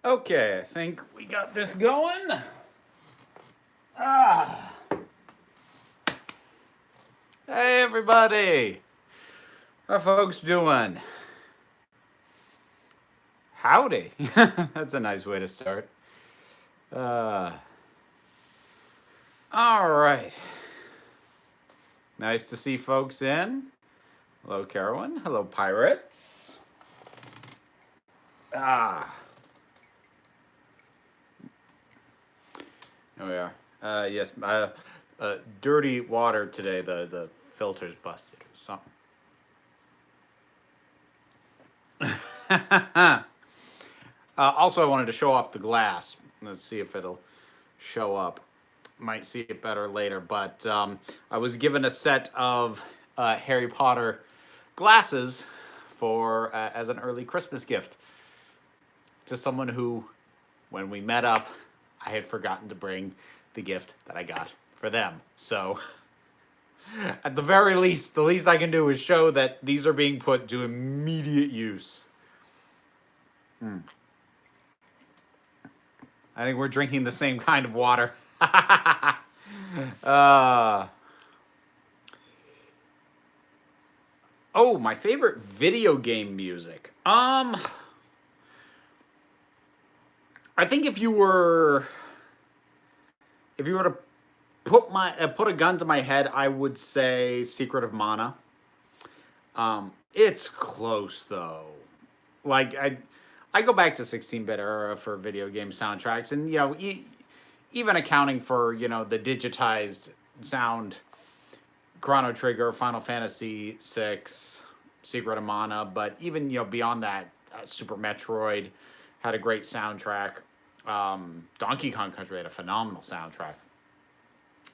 Okay, I think we got this going. Ah. Hey, everybody. How folks doing? Howdy. That's a nice way to start. All right. Nice to see folks in. Hello, Carolyn. Hello, pirates. Ah. Here we are. Yes, dirty water today. The filter's busted or something. Also, I wanted to show off the glass. Let's see if it'll show up. Might see it better later, but I was given a set of Harry Potter glasses for as an early Christmas gift to someone who, when we met up, I had forgotten to bring the gift that I got for them. So, at the very least, the least I can do is show that these are being put to immediate use. I think we're drinking the same kind of water. Oh, my favorite video game music. I think if you were to put a gun to my head, I would say Secret of Mana. It's close though. Like I go back to 16-bit era for video game soundtracks, and even accounting for the digitized sound, Chrono Trigger, Final Fantasy VI, Secret of Mana, but even beyond that, Super Metroid had a great soundtrack. Donkey Kong Country had a phenomenal soundtrack.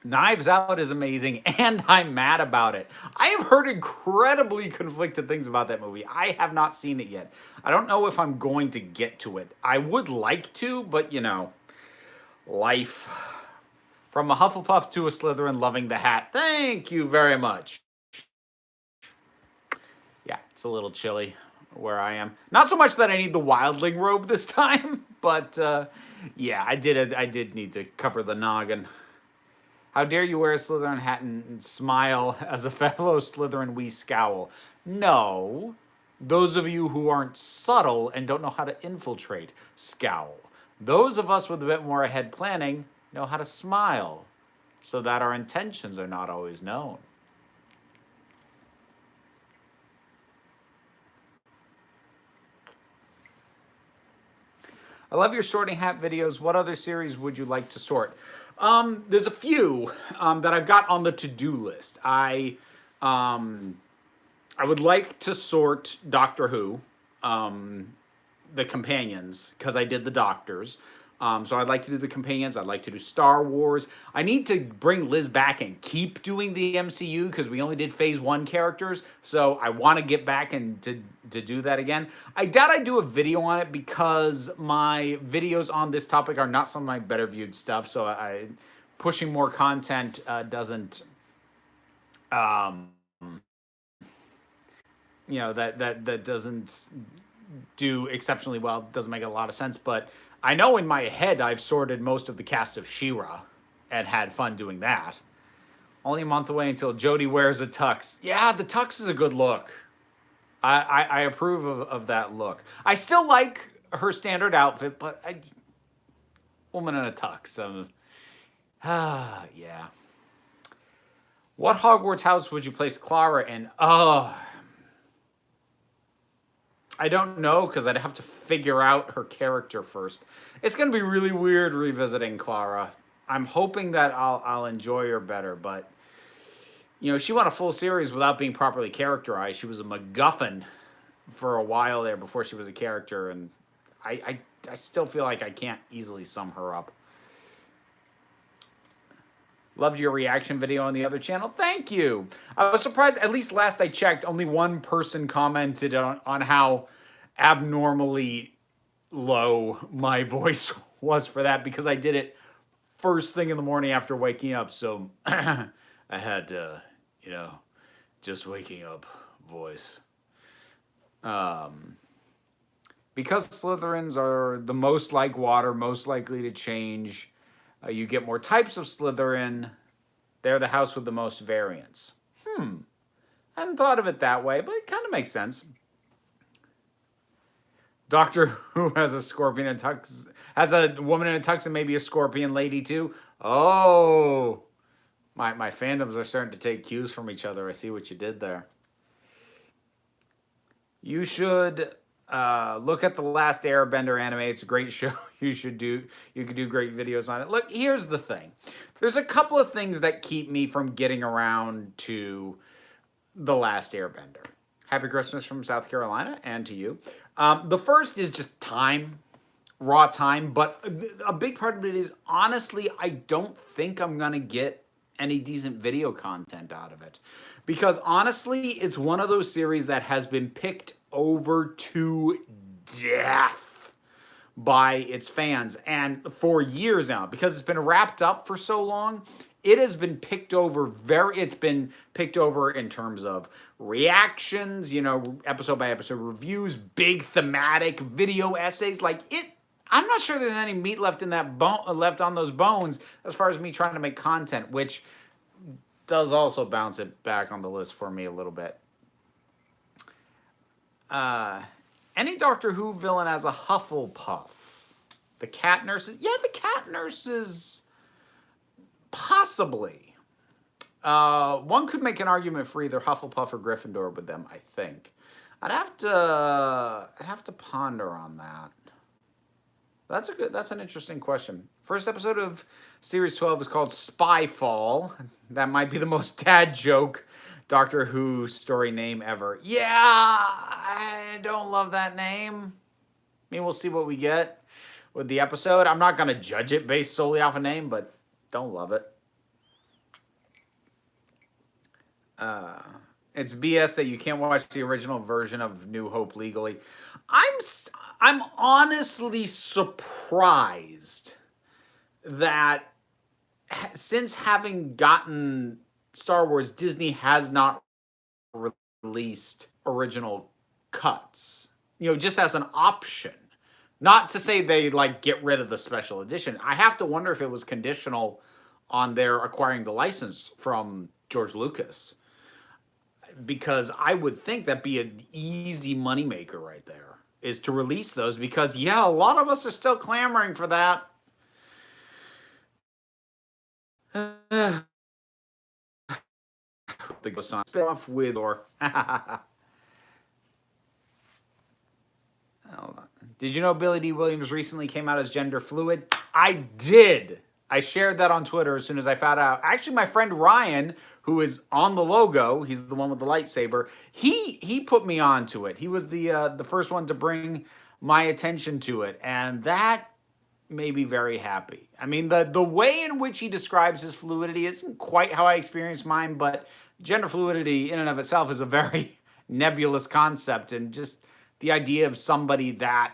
Knives Out is amazing, and I'm mad about it. I have heard incredibly conflicted things about that movie. I have not seen it yet. I don't know if I'm going to get to it. I would like to, but life. From a Hufflepuff to a Slytherin, loving the hat. Thank you very much. Yeah, it's a little chilly where I am. Not so much that I need the wildling robe this time, but yeah, I did need to cover the noggin. How dare you wear a Slytherin hat and smile as a fellow Slytherin we scowl? No, those of you who aren't subtle and don't know how to infiltrate scowl. Those of us with a bit more ahead planning know how to smile so that our intentions are not always known. I love your sorting hat videos. What other series would you like to sort? There's a few that I've got on the to-do list. I would like to sort Doctor Who, the companions, because I did the Doctors. So I'd like to do the companions. I'd like to do Star Wars. I need to bring Liz back and keep doing the MCU because we only did Phase 1 characters. So I want to get back and to do that again. I doubt I do a video on it because my videos on this topic are not some of my better viewed stuff. So pushing more content doesn't, that doesn't do exceptionally well. Doesn't make a lot of sense, but I know in my head I've sorted most of the cast of She-Ra and had fun doing that. Only a month away until Jodie wears a tux. Yeah, the tux is a good look. I approve of that look. I still like her standard outfit, but woman in a tux. Yeah. What Hogwarts house would you place Clara in? I don't know because I'd have to figure out her character first. It's going to be really weird revisiting Clara. I'm hoping that I'll enjoy her better, but she went a full series without being properly characterized. She was a MacGuffin for a while there before she was a character, and I still feel like I can't easily sum her up. Loved your reaction video on the other channel. Thank you. I was surprised, at least last I checked, only one person commented on how abnormally low my voice was for that because I did it first thing in the morning after waking up. So I had, just waking up voice. Because Slytherins are the most like water, most likely to change, you get more types of Slytherin. They're the house with the most variants. I hadn't thought of it that way, but it kind of makes sense. Doctor Who has a scorpion and tux, has a woman in a tux and maybe a scorpion lady too. Oh, my fandoms are starting to take cues from each other. I see what you did there. You should look at the Last Airbender anime. It's a great show. You could do great videos on it. Look, here's the thing. There's a couple of things that keep me from getting around to the Last Airbender. Happy Christmas from South Carolina, and to you. The first is just time, raw time, but a big part of it is, honestly, I don't think I'm going to get any decent video content out of it. Because honestly, it's one of those series that has been picked over to death by its fans. And for years now, because it's been wrapped up for so long, it has been picked over it's been picked over in terms of reactions, episode by episode reviews, big thematic video essays. I'm not sure there's any meat left in that left on those bones as far as me trying to make content, which does also bounce it back on the list for me a little bit. Any Doctor Who villain as a Hufflepuff? The cat nurses? Yeah, the cat nurses. Possibly. One could make an argument for either Hufflepuff or Gryffindor with them, I think. I'd have to ponder on that. That's an interesting question. First episode of Series 12 is called Spyfall. That might be the most dad joke Doctor Who story name ever. Yeah, I don't love that name. I mean, we'll see what we get with the episode. I'm not going to judge it based solely off a name, but don't love it. It's BS that you can't watch the original version of New Hope legally. I'm honestly surprised that since having gotten Star Wars, Disney has not released original cuts. Just as an option. Not to say they get rid of the special edition. I have to wonder if it was conditional on their acquiring the license from George Lucas. Because I would think that'd be an easy moneymaker right there, is to release those, because a lot of us are still clamoring for that. The ghost on spin off with or Did you know Billy D. Williams recently came out as gender fluid? I did. I shared that on Twitter as soon as I found out. Actually, my friend Ryan, who is on the logo, he's the one with the lightsaber, he put me onto it. He was the first one to bring my attention to it, and that made me very happy. I mean, the way in which he describes his fluidity isn't quite how I experienced mine, but gender fluidity in and of itself is a very nebulous concept, and just the idea of somebody that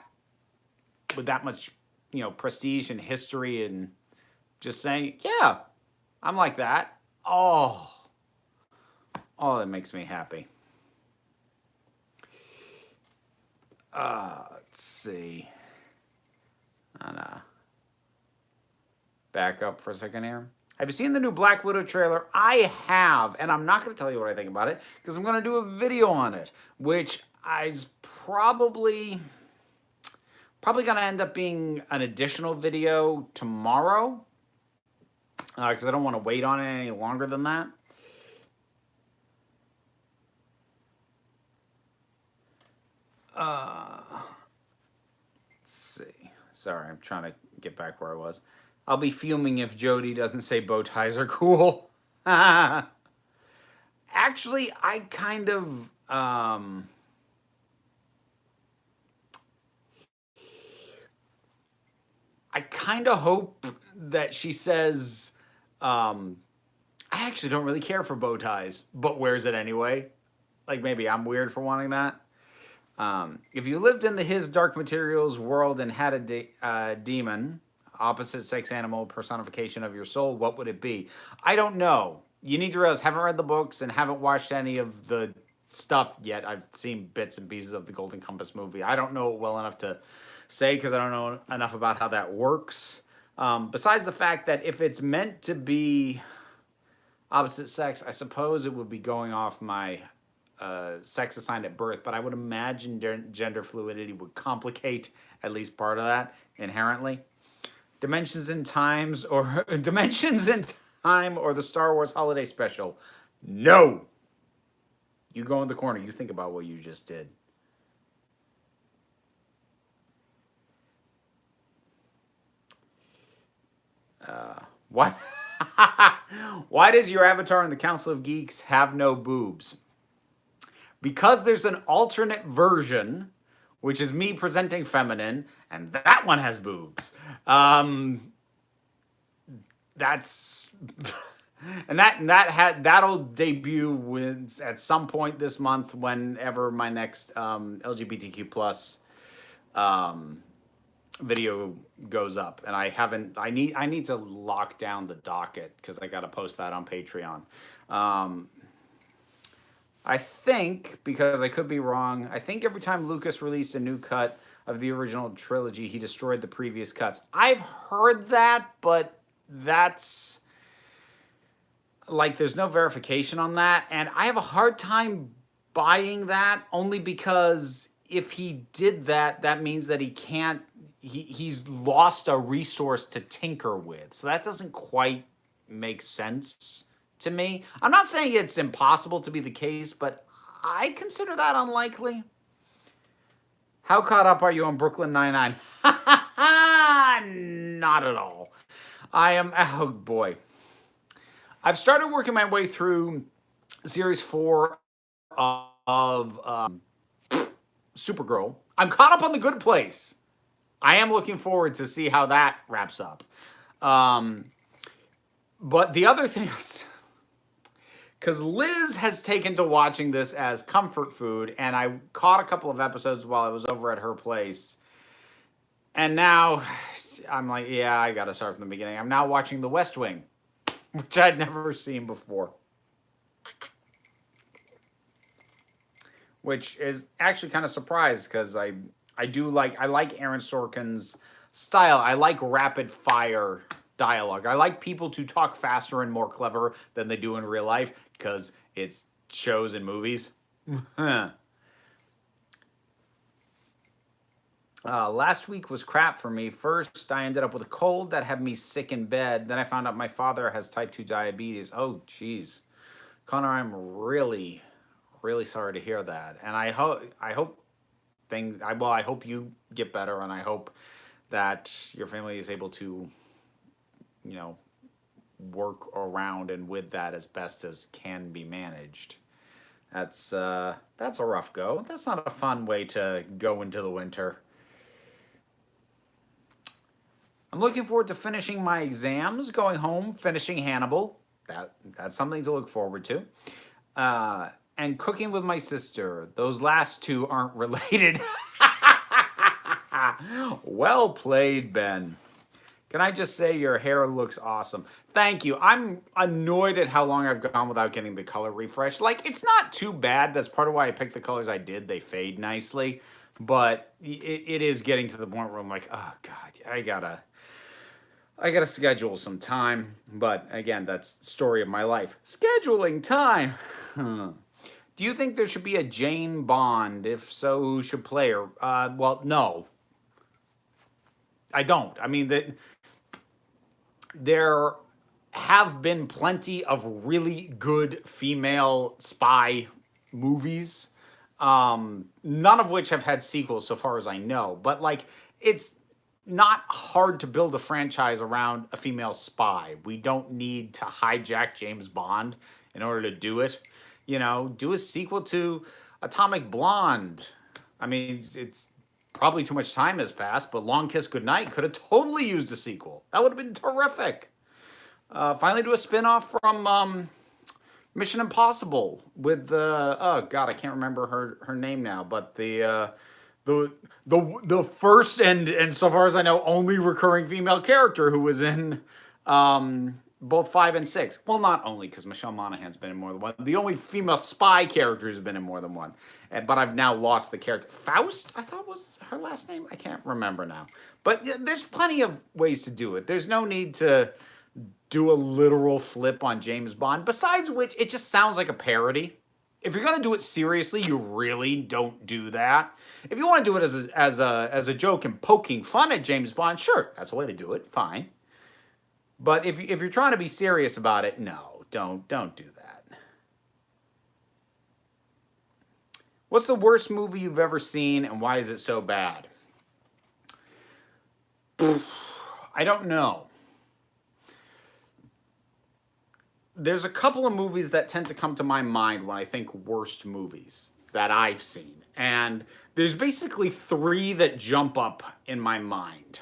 with that much, prestige and history, and just saying, yeah, I'm like that. Oh, that makes me happy. Let's see. Back up for a second here. Have you seen the new Black Widow trailer? I have, and I'm not going to tell you what I think about it, because I'm going to do a video on it, which is probably going to end up being an additional video tomorrow, because I don't want to wait on it any longer than that. Let's see. Sorry, I'm trying to get back where I was. I'll be fuming if Jody doesn't say bow ties are cool. Actually, I kind of... I kind of hope that she says, I actually don't really care for bow ties, but wears it anyway. Maybe I'm weird for wanting that. If you lived in the His Dark Materials world and had a demon, opposite sex animal personification of your soul, what would it be? I don't know. You need to realize, haven't read the books and haven't watched any of the stuff yet. I've seen bits and pieces of the Golden Compass movie. I don't know it well enough to say because I don't know enough about how that works. Besides the fact that if it's meant to be opposite sex, I suppose it would be going off my sex assigned at birth, but I would imagine gender fluidity would complicate at least part of that inherently. Dimensions in Times or Dimensions in Time or the Star Wars Holiday Special. No. You go in the corner. You think about what you just did. Why? Why does your avatar in the Council of Geeks have no boobs? Because there's an alternate version, which is me presenting feminine, and that one has boobs. That's and that'll debut at some point this month, whenever my next LGBTQ plus video goes up. And I need to lock down the docket because I got to post that on Patreon. I think, because I could be wrong, I think every time Lucas released a new cut of the original trilogy, he destroyed the previous cuts. I've heard that, but that's like, there's no verification on that, and I have a hard time buying that, only because if he did that, that means that he's lost a resource to tinker with. So that doesn't quite make sense to me. I'm not saying it's impossible to be the case, but I consider that unlikely. How caught up are you on Brooklyn Nine-Nine? Not at all. I am, oh boy. I've started working my way through series 4 of Supergirl. I'm caught up on The Good Place. I am looking forward to see how that wraps up. But the other thing is, because Liz has taken to watching this as comfort food, and I caught a couple of episodes while I was over at her place. And now I'm like, yeah, I got to start from the beginning. I'm now watching The West Wing, which I'd never seen before. Which is actually kind of surprised, because I like Aaron Sorkin's style. I like rapid fire dialogue. I like people to talk faster and more clever than they do in real life, because it's shows and movies. Last week was crap for me. First, I ended up with a cold that had me sick in bed. Then I found out my father has type 2 diabetes. Oh, jeez. Connor, I'm really, really sorry to hear that. And I hope you get better, and I hope that your family is able to, work around and with that as best as can be managed. That's a rough go. That's not a fun way to go into the winter. I'm looking forward to finishing my exams, going home, finishing Hannibal. That's something to look forward to. And cooking with my sister. Those last two aren't related. Well played, Ben. Can I just say your hair looks awesome? Thank you. I'm annoyed at how long I've gone without getting the color refresh. Like, it's not too bad. That's part of why I picked the colors I did. They fade nicely. But it is getting to the point where I'm like, oh, God, I gotta schedule some time. But, again, that's the story of my life. Scheduling time. Do you think there should be a Jane Bond? If so, who should play her? Well, no. I don't. I mean, there have been plenty of really good female spy movies, none of which have had sequels so far as I know. But, like, it's not hard to build a franchise around a female spy. We don't need to hijack James Bond in order to do it. Do a sequel to Atomic Blonde. I mean, it's probably too much time has passed, but Long Kiss Goodnight could have totally used a sequel. That would have been terrific. Finally do a spin-off from Mission Impossible with oh God, I can't remember her name now, but the first and so far as I know only recurring female character who was in both 5 and 6. Well, not only because Michelle Monaghan's been in more than one. The only female spy character who's been in more than one. But I've now lost the character. Faust, I thought was her last name. I can't remember now. But there's plenty of ways to do it. There's no need to do a literal flip on James Bond. Besides which, it just sounds like a parody. If you're gonna do it seriously, you really don't do that. If you want to do it as a joke and poking fun at James Bond, sure, that's a way to do it. Fine. But if you're trying to be serious about it, no, don't do that. What's the worst movie you've ever seen, and why is it so bad? I don't know. There's a couple of movies that tend to come to my mind when I think worst movies that I've seen. And there's basically 3 that jump up in my mind.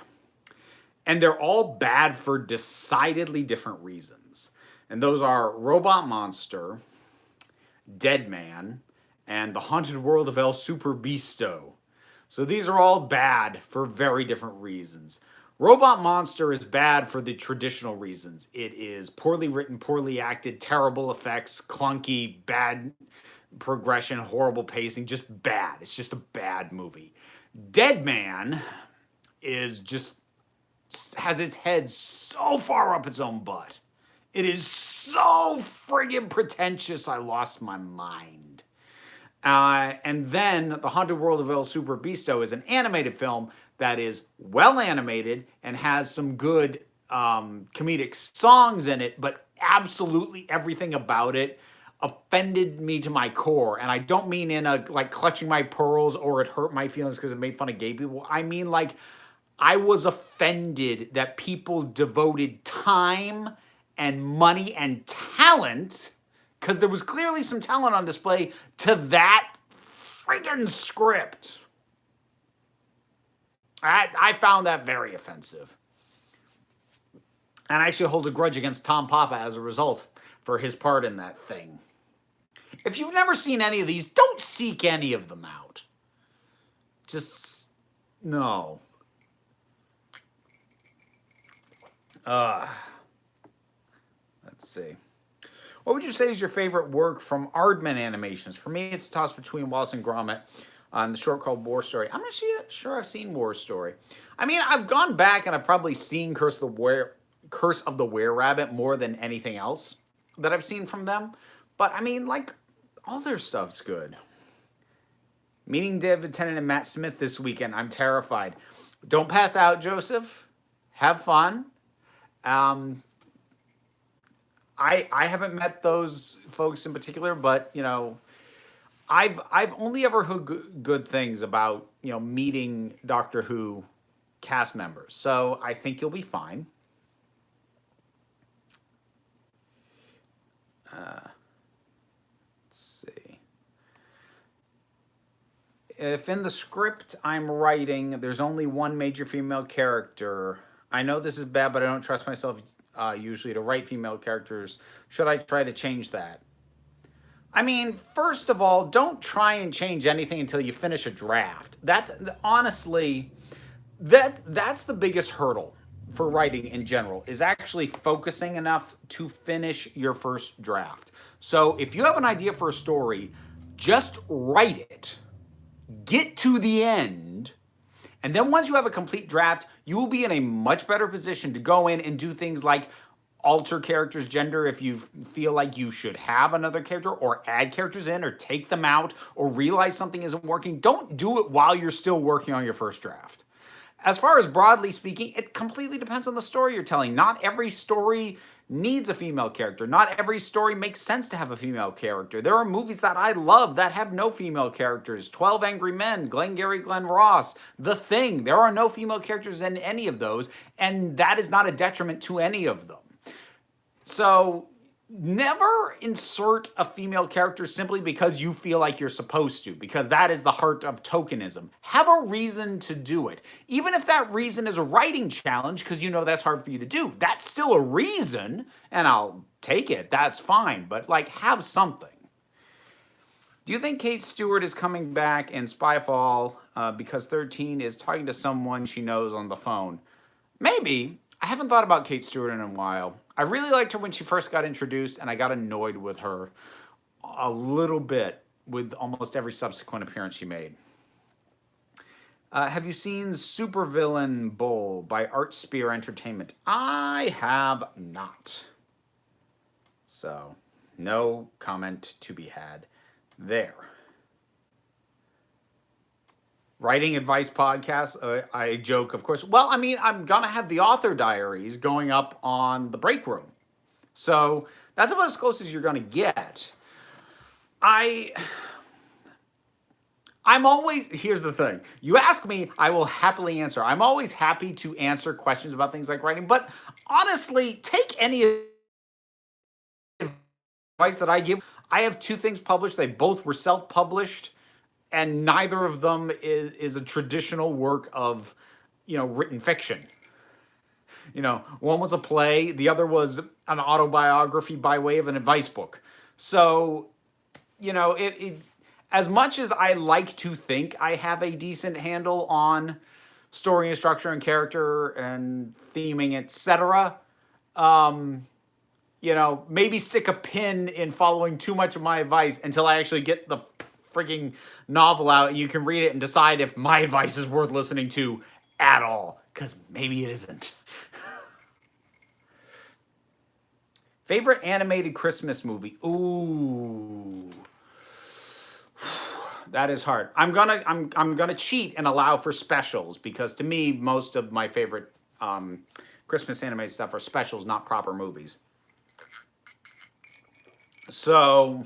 And they're all bad for decidedly different reasons. And those are Robot Monster, Dead Man, and The Haunted World of El Super Beasto. So these are all bad for very different reasons. Robot Monster is bad for the traditional reasons. It is poorly written, poorly acted, terrible effects, clunky, bad progression, horrible pacing, just bad. It's just a bad movie. Dead Man is just has its head so far up its own butt. It is so friggin' pretentious, I lost my mind. And then The Haunted World of El Super Beasto is an animated film that is well animated and has some good comedic songs in it, but absolutely everything about it offended me to my core. And I don't mean in a like clutching my pearls or it hurt my feelings because it made fun of gay people. I mean like I was offended that people devoted time and money and talent, because there was clearly some talent on display, to that friggin' script. I found that very offensive. And I actually hold a grudge against Tom Papa as a result for his part in that thing. If you've never seen any of these, don't seek any of them out. Just, no. Let's see. What would you say is your favorite work from Aardman Animations? For me, it's a toss between Wallace and Gromit on the short called War Story. I'm not sure I've seen War Story. I mean, I've gone back and I've probably seen Curse of the Were-Rabbit more than anything else that I've seen from them. But I mean, like, all their stuff's good. Meeting David Tennant and Matt Smith this weekend. I'm terrified. Don't pass out, Joseph. Have fun. I haven't met those folks in particular, but you know, I've only ever heard good things about, you know, meeting Doctor Who cast members. So I think you'll be fine. Let's see. If in the script I'm writing, there's only one major female character. I know this is bad, but I don't trust myself usually to write female characters. Should I try to change that? I mean, first of all, don't try and change anything until you finish a draft. That's honestly, that's the biggest hurdle for writing in general, is actually focusing enough to finish your first draft. So if you have an idea for a story, just write it. Get to the end. And then once you have a complete draft, you will be in a much better position to go in and do things like alter characters' gender if you feel like you should have another character, or add characters in, or take them out, or realize something isn't working. Don't do it while you're still working on your first draft. As far as broadly speaking, it completely depends on the story you're telling. Not every story needs a female character. Not every story makes sense to have a female character. There are movies that I love that have no female characters. 12 Angry Men, Glengarry Glen Ross, The Thing. There are no female characters in any of those, and that is not a detriment to any of them. So never insert a female character simply because you feel like you're supposed to, because that is the heart of tokenism. Have a reason to do it. Even if that reason is a writing challenge, because you know that's hard for you to do, that's still a reason, and I'll take it. That's fine, but like, have something. Do you think Kate Stewart is coming back in Spyfall because 13 is talking to someone she knows on the phone? Maybe. I haven't thought about Kate Stewart in a while. I really liked her when she first got introduced, and I got annoyed with her a little bit with almost every subsequent appearance she made. Have you seen Supervillain Bowl by Art Spear Entertainment? I have not. So, no comment to be had there. Writing advice podcast, I joke, of course. Well, I mean, I'm going to have the author diaries going up on the break room. So that's about as close as you're going to get. I'm always, here's the thing. You ask me, I will happily answer. I'm always happy to answer questions about things like writing. But honestly, take any advice that I give. I have 2 things published. They both were self-published. And neither of them is a traditional work of, written fiction. One was a play, the other was an autobiography by way of an advice book. So, as much as I like to think I have a decent handle on story and structure and character and theming, etc., maybe stick a pin in following too much of my advice until I actually get the freaking novel out and you can read it and decide if my advice is worth listening to at all, because maybe it isn't. Favorite animated Christmas movie? Ooh, that is hard. I'm gonna cheat and allow for specials, because to me most of my favorite Christmas animated stuff are specials, not proper movies. So,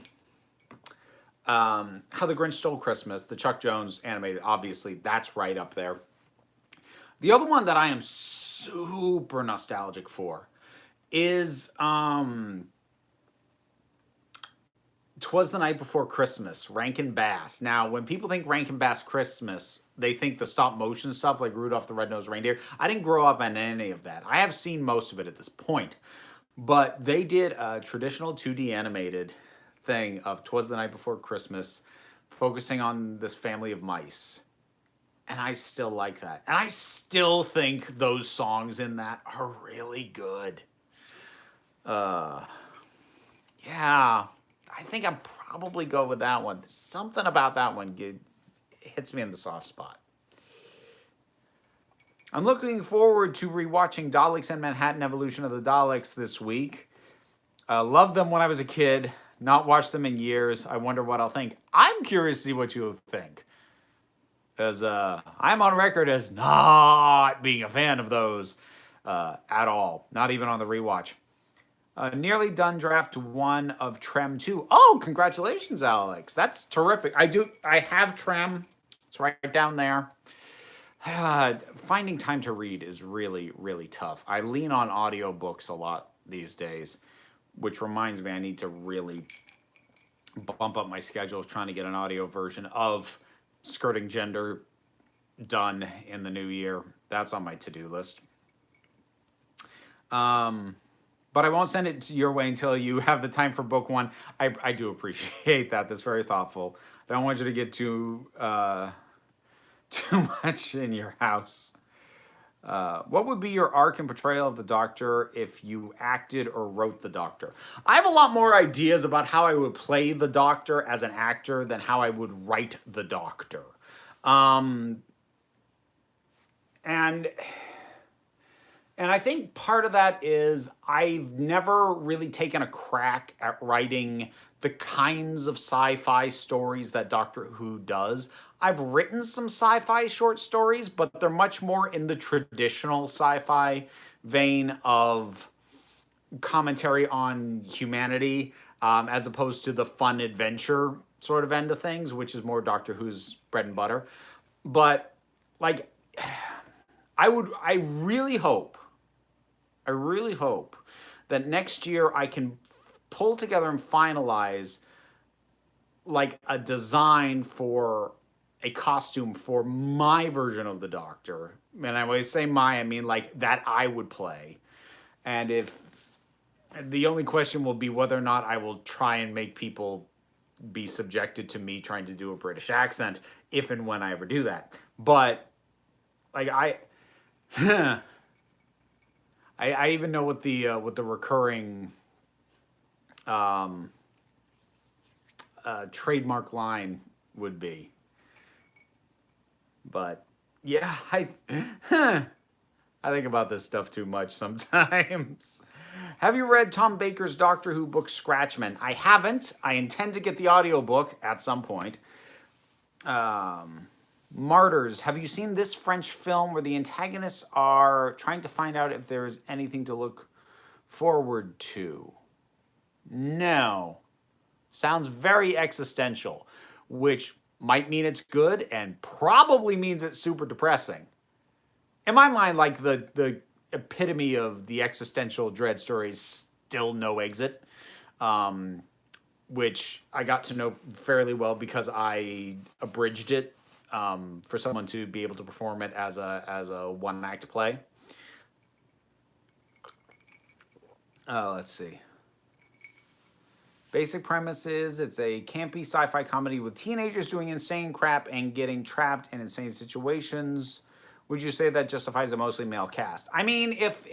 How the Grinch Stole Christmas, the Chuck Jones animated, obviously, that's right up there. The other one that I am super nostalgic for is 'Twas the Night Before Christmas, Rankin Bass. Now, when people think Rankin Bass Christmas, they think the stop motion stuff like Rudolph the Red-Nosed Reindeer. I didn't grow up on any of that. I have seen most of it at this point. But they did a traditional 2D animated thing of 'Twas the Night Before Christmas, focusing on this family of mice. And I still like that. And I still think those songs in that are really good. Yeah, I think I'd probably go with that one. Something about that one hits me in the soft spot. I'm looking forward to rewatching Daleks and Manhattan Evolution of the Daleks this week. Loved them when I was a kid. Not watched them in years. I wonder what I'll think. I'm curious to see what you'll think, because I'm on record as not being a fan of those at all. Not even on the rewatch. Nearly done draft 1 of Trem 2. Oh, congratulations, Alex. That's terrific. I have Trem. It's right down there. Finding time to read is really, really tough. I lean on audiobooks a lot these days, which reminds me I need to really bump up my schedule of trying to get an audio version of Skirting Gender done in the new year. That's on my to-do list. But I won't send it your way until you have the time for book 1. I do appreciate that. That's very thoughtful. I don't want you to get too much in your house. What would be your arc and portrayal of the Doctor if you acted or wrote the Doctor? I have a lot more ideas about how I would play the Doctor as an actor than how I would write the Doctor. And I think part of that is I've never really taken a crack at writing the kinds of sci-fi stories that Doctor Who does. I've written some sci-fi short stories, but they're much more in the traditional sci-fi vein of commentary on humanity, as opposed to the fun adventure sort of end of things, which is more Doctor Who's bread and butter. But like, I really hope that next year I can pull together and finalize like a design for a costume for my version of the Doctor. And I always say my, I mean like that I would play. And if the only question will be whether or not I will try and make people be subjected to me trying to do a British accent if and when I ever do that. But like I I even know what the recurring um, trademark line would be. But yeah, I think about this stuff too much sometimes. Have you read Tom Baker's Doctor Who book Scratchman? I haven't. I intend to get the audiobook at some point. Martyrs. Have you seen this French film where the antagonists are trying to find out if there's anything to look forward to? No. Sounds very existential, which might mean it's good and probably means it's super depressing. In my mind, like the epitome of the existential dread story is Still No Exit, which I got to know fairly well because I abridged it for someone to be able to perform it as a one act play. Let's see. Basic premise is it's a campy sci-fi comedy with teenagers doing insane crap and getting trapped in insane situations. Would you say that justifies a mostly male cast? I mean, if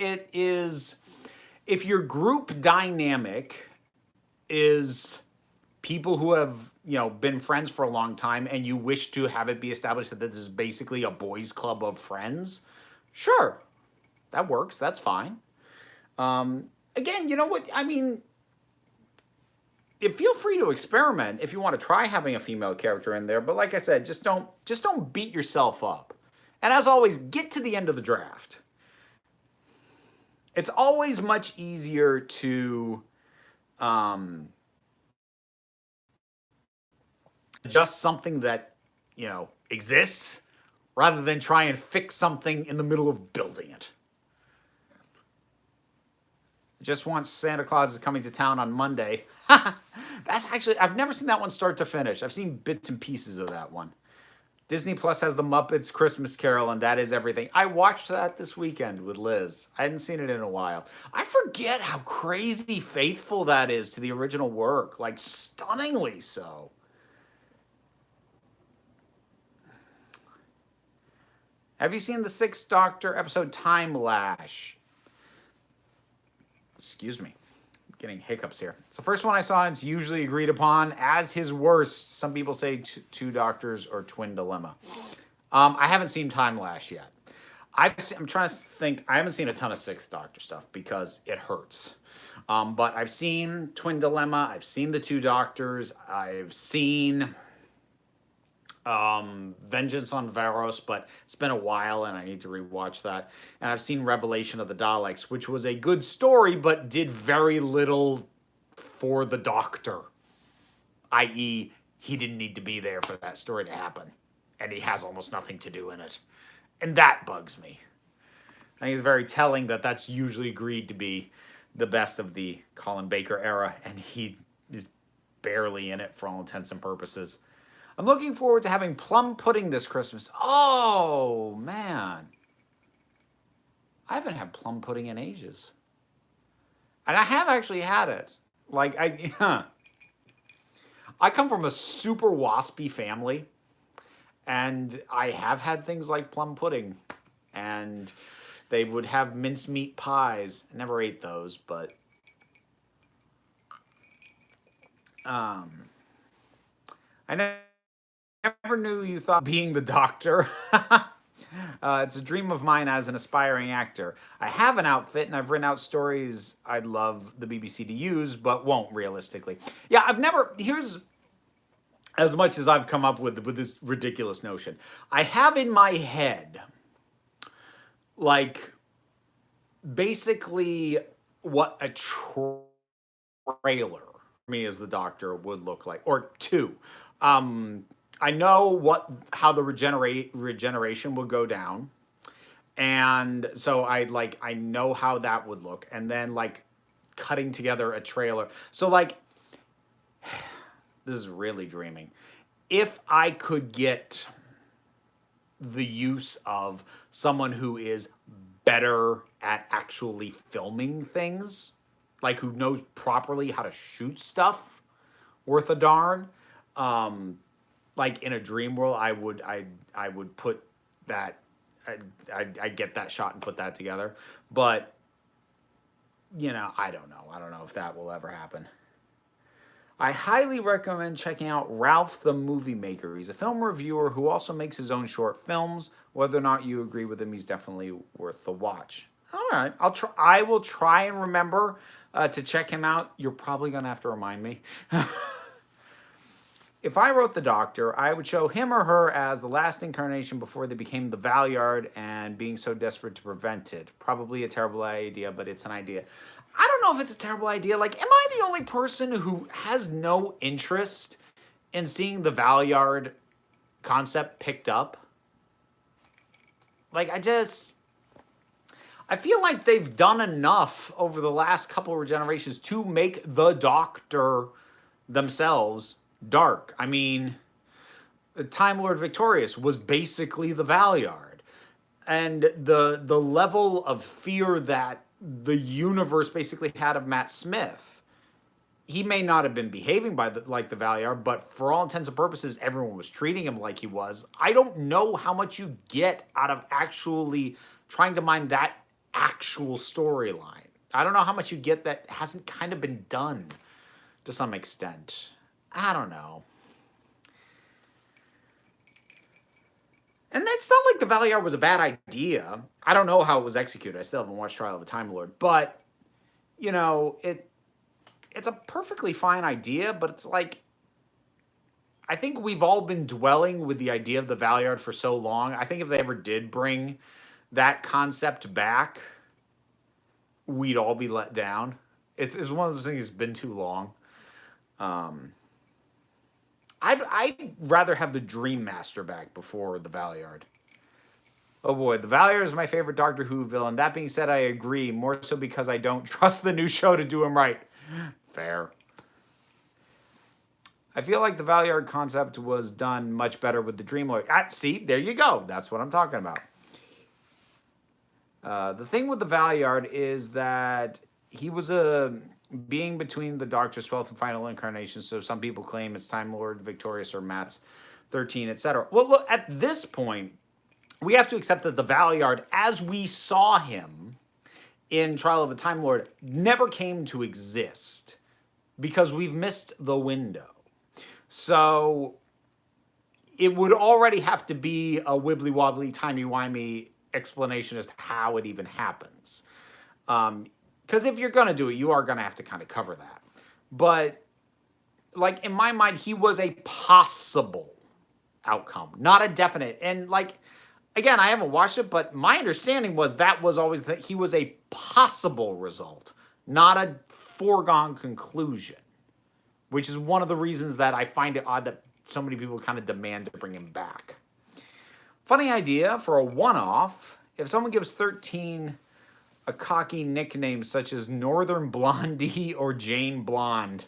your group dynamic is people who have, been friends for a long time and you wish to have it be established that this is basically a boys club of friends, sure, that works. That's fine. Again, you know what? I mean, feel free to experiment if you want to try having a female character in there. But like I said, just don't beat yourself up. And as always, get to the end of the draft. It's always much easier to adjust something that, exists rather than try and fix something in the middle of building it. Just once Santa Claus is coming to town on Monday. That's actually, I've never seen that one start to finish. I've seen bits and pieces of that one. Disney Plus has the Muppets Christmas Carol, and that is everything. I watched that this weekend with Liz. I hadn't seen it in a while. I forget how crazy faithful that is to the original work, like stunningly so. Have you seen the Sixth Doctor episode Time Lash? Excuse me. I'm getting hiccups here. It's the first one I saw, and it's usually agreed upon as his worst. Some people say Two Doctors or Twin Dilemma. I haven't seen Time Lash yet. I'm trying to think. I haven't seen a ton of Sixth Doctor stuff because it hurts. But I've seen Twin Dilemma. I've seen the Two Doctors. I've seen Vengeance on Varos, but it's been a while and I need to rewatch that. And I've seen Revelation of the Daleks, which was a good story, but did very little for the Doctor. I.e., he didn't need to be there for that story to happen. And he has almost nothing to do in it. And that bugs me. I think it's very telling that that's usually agreed to be the best of the Colin Baker era, and he is barely in it for all intents and purposes. I'm looking forward to having plum pudding this Christmas. Oh, man. I haven't had plum pudding in ages. And I have actually had it. Like, I come from a super waspy family. And I have had things like plum pudding. And they would have mincemeat pies. I never ate those, but I never knew you thought being the Doctor. It's a dream of mine as an aspiring actor. I have an outfit and I've written out stories I'd love the BBC to use, but won't realistically. Yeah, here's as much as I've come up with this ridiculous notion. I have in my head, like, basically what a trailer for me as the Doctor would look like, or two. I know how the regeneration would go down, and so I know how that would look, and then like cutting together a trailer. So like, this is really dreaming. If I could get the use of someone who is better at actually filming things, like who knows properly how to shoot stuff worth a darn. Like in a dream world, I would put that, I'd get that shot and put that together. But you know, I don't know. I don't know if that will ever happen. I highly recommend checking out Ralph the Movie Maker. He's a film reviewer who also makes his own short films. Whether or not you agree with him, he's definitely worth the watch. All right, I'll try. I will try and remember to check him out. You're probably gonna have to remind me. If I wrote the Doctor, I would show him or her as the last incarnation before they became the Valeyard and being so desperate to prevent it. Probably a terrible idea, but it's an idea. I don't know if it's a terrible idea. Like, am I the only person who has no interest in seeing the Valeyard concept picked up? Like, I feel like they've done enough over the last couple of generations to make the Doctor themselves dark. I mean, the Time Lord Victorious was basically the Valeyard. And the level of fear that the universe basically had of Matt Smith, he may not have been behaving like the Valeyard, but for all intents and purposes, everyone was treating him like he was. I don't know how much you get out of actually trying to mine that actual storyline. I don't know how much you get that hasn't kind of been done to some extent. I don't know. And it's not like the Valeyard was a bad idea. I don't know how it was executed. I still haven't watched Trial of a Time Lord. But, you know, it's a perfectly fine idea, but it's like, I think we've all been dwelling with the idea of the Valeyard for so long. I think if they ever did bring that concept back, we'd all be let down. It's one of those things that's been too long. I'd rather have the Dream Master back before the Valeyard. Oh boy, the Valeyard is my favorite Doctor Who villain. That being said, I agree, more so because I don't trust the new show to do him right. Fair. I feel like the Valeyard concept was done much better with the Dream Lord. See, there you go. That's what I'm talking about. The thing with the Valeyard is that he was a being between the Doctor's 12th and final incarnation, so some people claim it's Time Lord Victorious or Matt's 13, etc. Well, look, at this point, we have to accept that the Valeyard, as we saw him in Trial of a Time Lord, never came to exist because we've missed the window. So it would already have to be a wibbly-wobbly, timey-wimey explanation as to how it even happens. Because if you're going to do it, you are going to have to kind of cover that. But, like, in my mind, he was a possible outcome, not a definite. And, like, again, I haven't watched it, but my understanding was that was always that he was a possible result, not a foregone conclusion, which is one of the reasons that I find it odd that so many people kind of demand to bring him back. Funny idea for a one-off, if someone gives 13 a cocky nickname such as Northern Blondie or Jane Blonde,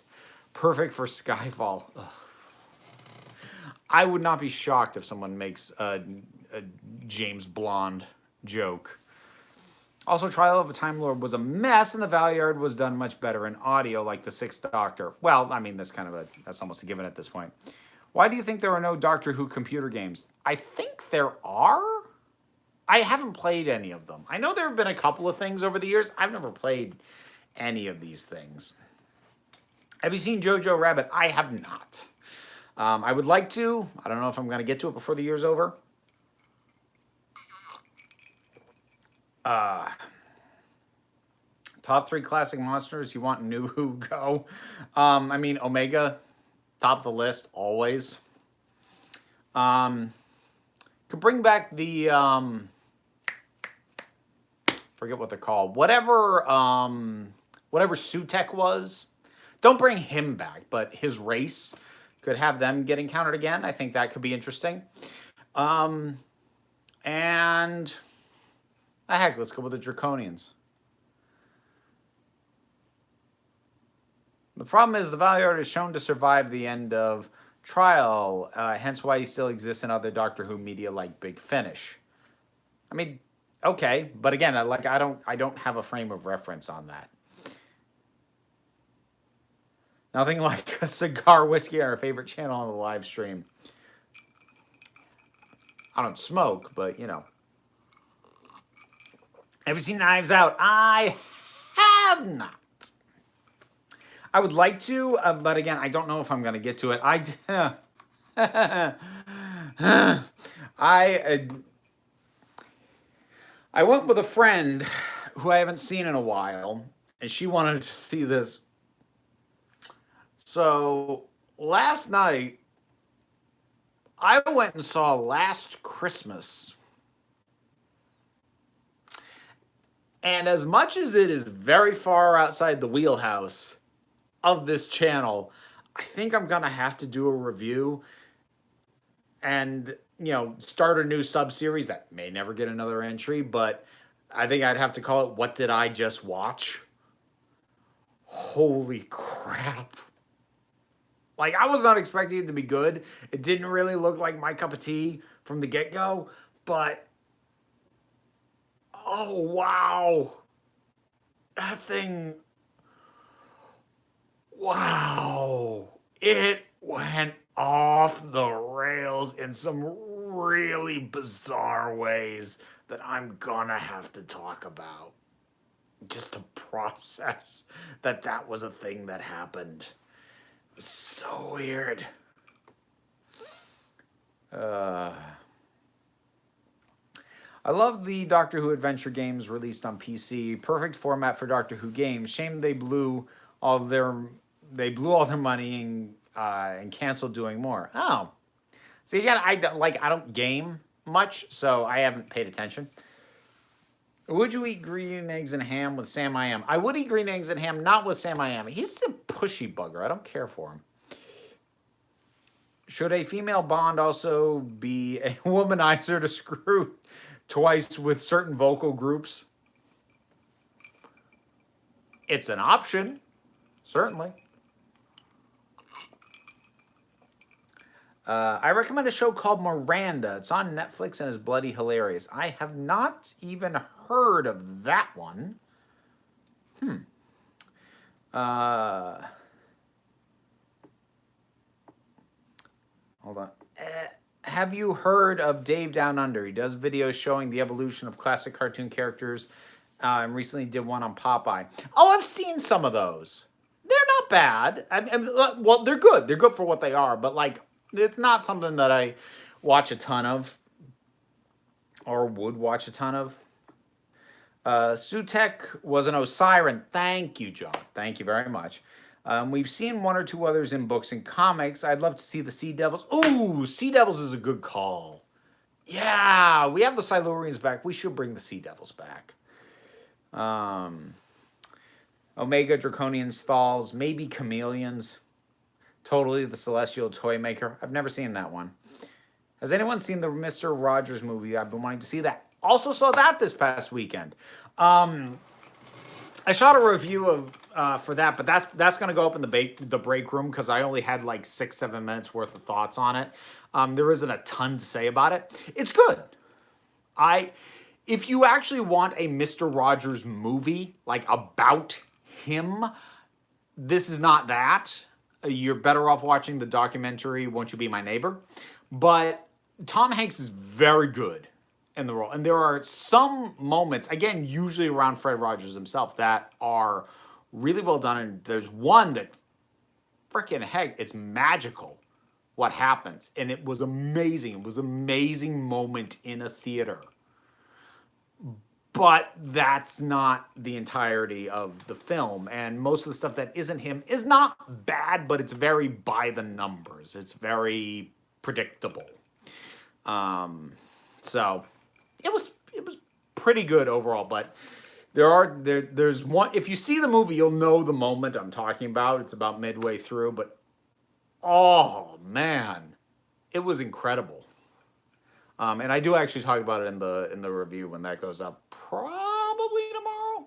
perfect for Skyfall. Ugh. I would not be shocked if someone makes a James Blonde joke. Also, Trial of a Time Lord was a mess, and the Valeyard was done much better in audio, like the Sixth Doctor. Well, I mean, that's almost a given at this point. Why do you think there are no Doctor Who computer games? I think there are. I haven't played any of them. I know there have been a couple of things over the years. I've never played any of these things. Have you seen Jojo Rabbit? I have not. I would like to. I don't know if I'm going to get to it before the year's over. Top 3 classic monsters you want new Who go? I mean, Omega, top of the list, always. Could bring back the, forget what they're called. Whatever Sutek was. Don't bring him back, but his race. Could have them get encountered again. I think that could be interesting. And heck, let's go with the Draconians. The problem is the Valeyard is shown to survive the end of Trial, hence why he still exists in other Doctor Who media like Big Finish. I mean, okay, but again, I don't have a frame of reference on that. Nothing like a cigar whiskey on our favorite channel on the live stream. I don't smoke, but you know. Have you seen Knives Out? I have not. I would like to, but again, I don't know if I'm going to get to it. I went with a friend who I haven't seen in a while, and she wanted to see this. So last night, I went and saw Last Christmas. And as much as it is very far outside the wheelhouse of this channel, I think I'm going to have to do a review and, start a new sub-series that may never get another entry, but I think I'd have to call it What Did I Just Watch? Holy crap. Like, I was not expecting it to be good. It didn't really look like my cup of tea from the get-go, but oh, wow. That thing, wow. It went off the rails in some really bizarre ways that I'm gonna have to talk about just to process that was a thing that happened. It was so weird. I love the Doctor Who adventure games released on PC. Perfect format for Doctor Who games. Shame they blew all their money and canceled doing more. Oh, see again, I don't game much, so I haven't paid attention. Would you eat green eggs and ham with Sam I Am? I would eat green eggs and ham, not with Sam I Am. He's a pushy bugger. I don't care for him. Should a female Bond also be a womanizer to screw twice with certain vocal groups? It's an option, certainly. I recommend a show called Miranda. It's on Netflix and is bloody hilarious. I have not even heard of that one. Hold on. Have you heard of Dave Down Under? He does videos showing the evolution of classic cartoon characters and recently did one on Popeye. Oh, I've seen some of those. They're not bad. Well, they're good. They're good for what they are, but it's not something that I watch a ton of or would watch a ton of. Sutek was an Osiren. Thank you, John. Thank you very much. We've seen one or two others in books and comics. I'd love to see the Sea Devils. Ooh, Sea Devils is a good call. Yeah, we have the Silurians back. We should bring the Sea Devils back. Omega, Draconians, Thals, maybe Chameleons. Totally the Celestial Toy Maker. I've never seen that one. Has anyone seen the Mr. Rogers movie? I've been wanting to see that. Also saw that this past weekend. I shot a review of for that, but that's going to go up in the break room because I only had 6-7 minutes worth of thoughts on it. There isn't a ton to say about it. It's good. If you actually want a Mr. Rogers movie about him, this is not that. You're better off watching the documentary Won't You Be My Neighbor. But Tom Hanks is very good in the role. And there are some moments, again, usually around Fred Rogers himself, that are really well done. And there's one that, freaking heck, it's magical what happens. And it was amazing. It was an amazing moment in a theater. But that's not the entirety of the film. And most of the stuff that isn't him is not bad, but it's very by the numbers. It's very predictable. So it was pretty good overall, but there's one, if you see the movie, you'll know the moment I'm talking about. It's about midway through, but oh man, it was incredible. And I do actually talk about it in the review when that goes up, probably tomorrow.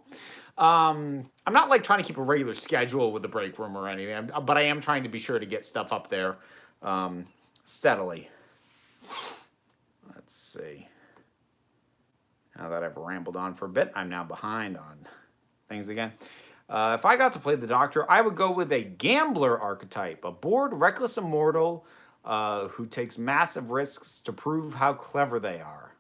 I'm not trying to keep a regular schedule with the break room or anything, but I am trying to be sure to get stuff up there steadily. Let's see. Now that I've rambled on for a bit, I'm now behind on things again. If I got to play the Doctor, I would go with a gambler archetype, a bored, reckless immortal who takes massive risks to prove how clever they are.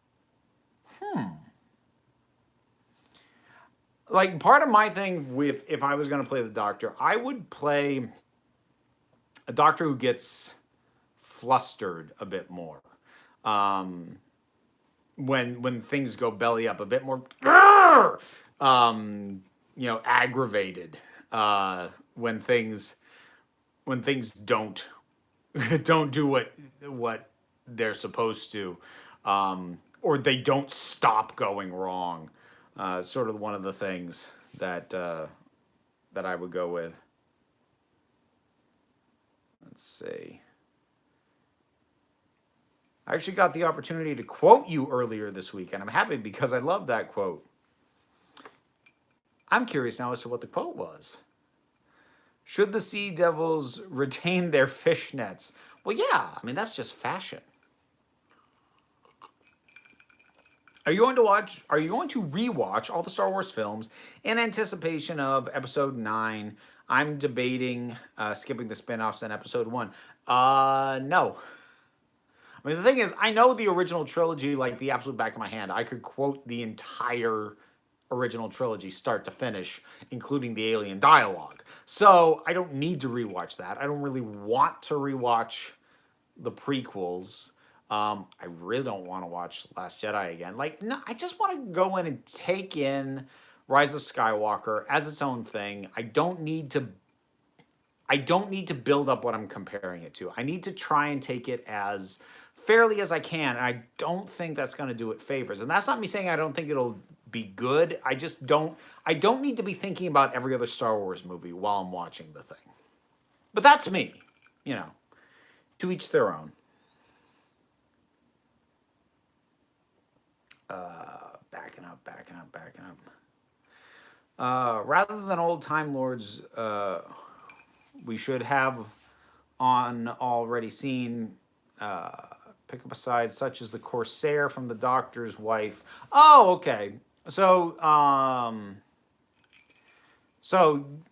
like part of my thing with if I was going to play the Doctor, I would play a Doctor who gets flustered a bit more. Um, when things go belly up a bit more, aggravated. When things don't do what they're supposed to, or they don't stop going wrong. Sort of one of the things that I would go with. Let's see. I actually got the opportunity to quote you earlier this week, and I'm happy because I love that quote. I'm curious now as to what the quote was. Should the Sea Devils retain their fishnets? Well, yeah, I mean, that's just fashion. Are you going to rewatch all the Star Wars films in anticipation of Episode 9? I'm debating skipping the spin-offs in Episode 1. No. I mean, the thing is, I know the original trilogy like the absolute back of my hand. I could quote the entire original trilogy start to finish, including the alien dialogue. So I don't need to rewatch that. I don't really want to rewatch the prequels. I really don't want to watch Last Jedi again. Like, no, I just want to go in and take in Rise of Skywalker as its own thing. I don't need to build up what I'm comparing it to. I need to try and take it as fairly as I can. And I don't think that's going to do it favors. And that's not me saying I don't think it'll be good. I don't need to be thinking about every other Star Wars movie while I'm watching the thing. But that's me, to each their own. Backing up. Rather than old Time Lords, we should have on already seen pick up a side such as the Corsair from the Doctor's wife. Oh, okay. So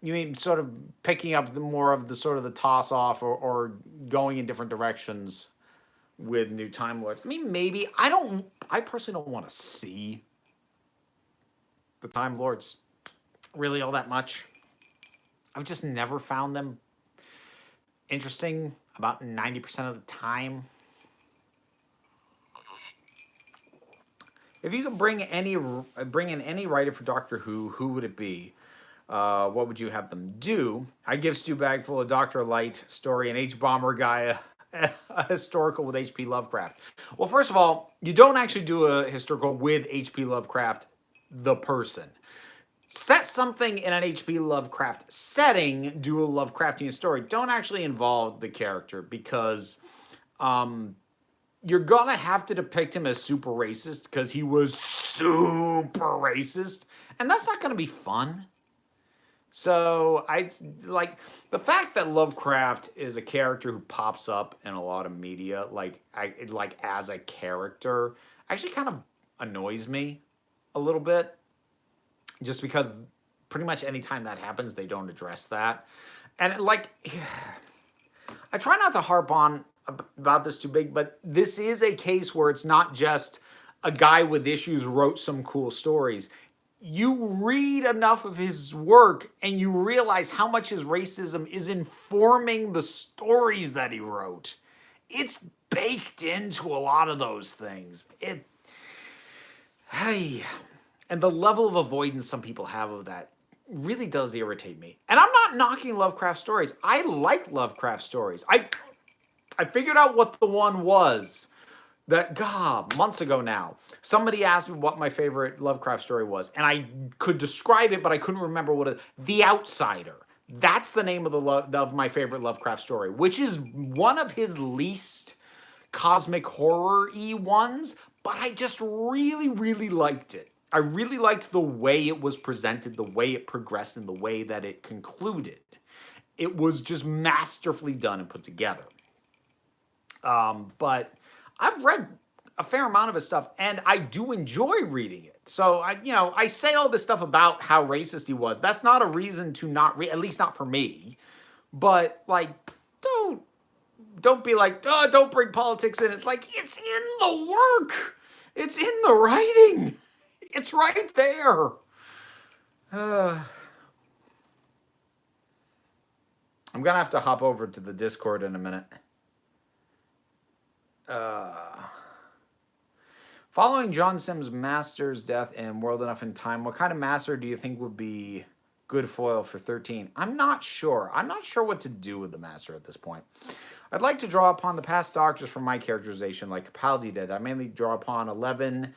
you mean sort of picking up more of the sort of the toss off or going in different directions with new Time Lords? I mean, maybe. I personally don't want to see the Time Lords really all that much. I've just never found them interesting about 90% of the time. If you could bring in any writer for Doctor Who would it be? What would you have them do? I give Stu Bagful a Dr. Light story, an H-Bomber guy, a historical with H.P. Lovecraft. Well, first of all, you don't actually do a historical with H.P. Lovecraft, the person. Set something in an H.P. Lovecraft setting, do a Lovecraftian story. Don't actually involve the character because you're going to have to depict him as super racist because he was super racist. And that's not going to be fun. So I like the fact that Lovecraft is a character who pops up in a lot of media, like as a character, actually kind of annoys me a little bit. Just because pretty much any time that happens, they don't address that. And like, I try not to harp on about this too big, but this is a case where it's not just a guy with issues wrote some cool stories. You read enough of his work and you realize how much his racism is informing the stories that he wrote. It's baked into a lot of those things. And the level of avoidance some people have of that really does irritate me. And I'm not knocking Lovecraft stories. I like Lovecraft stories. I figured out what the one was that, months ago now. Somebody asked me what my favorite Lovecraft story was, and I could describe it, but I couldn't remember what it. The Outsider. That's the name of my favorite Lovecraft story, which is one of his least cosmic horror-y ones, but I just really, really liked it. I really liked the way it was presented, the way it progressed, and the way that it concluded. It was just masterfully done and put together. But I've read a fair amount of his stuff, and I do enjoy reading it. So I say all this stuff about how racist he was. That's not a reason to not read, at least not for me. But like, don't be like, oh, don't bring politics in. It's like, it's in the work. It's in the writing. It's right there. I'm gonna have to hop over to the Discord in a minute. Following John Sims' master's death in World Enough in Time, what kind of master do you think would be good foil for 13? I'm not sure. I'm not sure what to do with the master at this point. I'd like to draw upon the past doctors from my characterization, like Capaldi did. I mainly draw upon 11,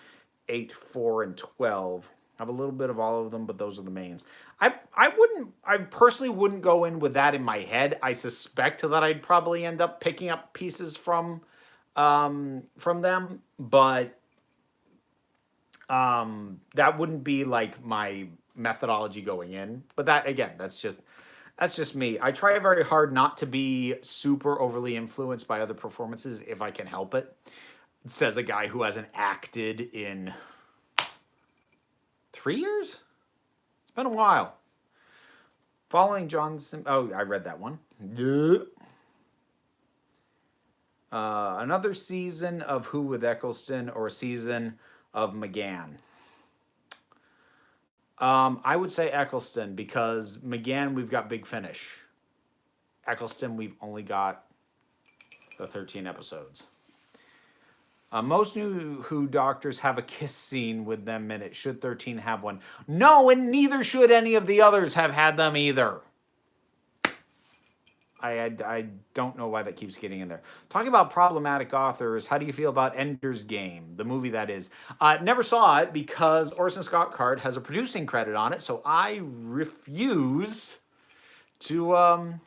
8, 4, and 12. I have a little bit of all of them, but those are the mains. I personally wouldn't go in with that in my head. I suspect that I'd probably end up picking up pieces from them, but that wouldn't be like my methodology going in. But that, again, that's just me. I try very hard not to be super overly influenced by other performances if I can help it. Says a guy who hasn't acted in 3 years? It's been a while. Following Johnson. Oh, I read that one. Another season of Who with Eccleston or a season of McGann. I would say Eccleston because McGann, we've got Big Finish. Eccleston, we've only got the 13 episodes. Most new Who doctors have a kiss scene with them in it. Should 13 have one? No, and neither should any of the others have had them either. I don't know why that keeps getting in there. Talking about problematic authors, how do you feel about Ender's Game, the movie that is? Never saw it because Orson Scott Card has a producing credit on it, so I refuse to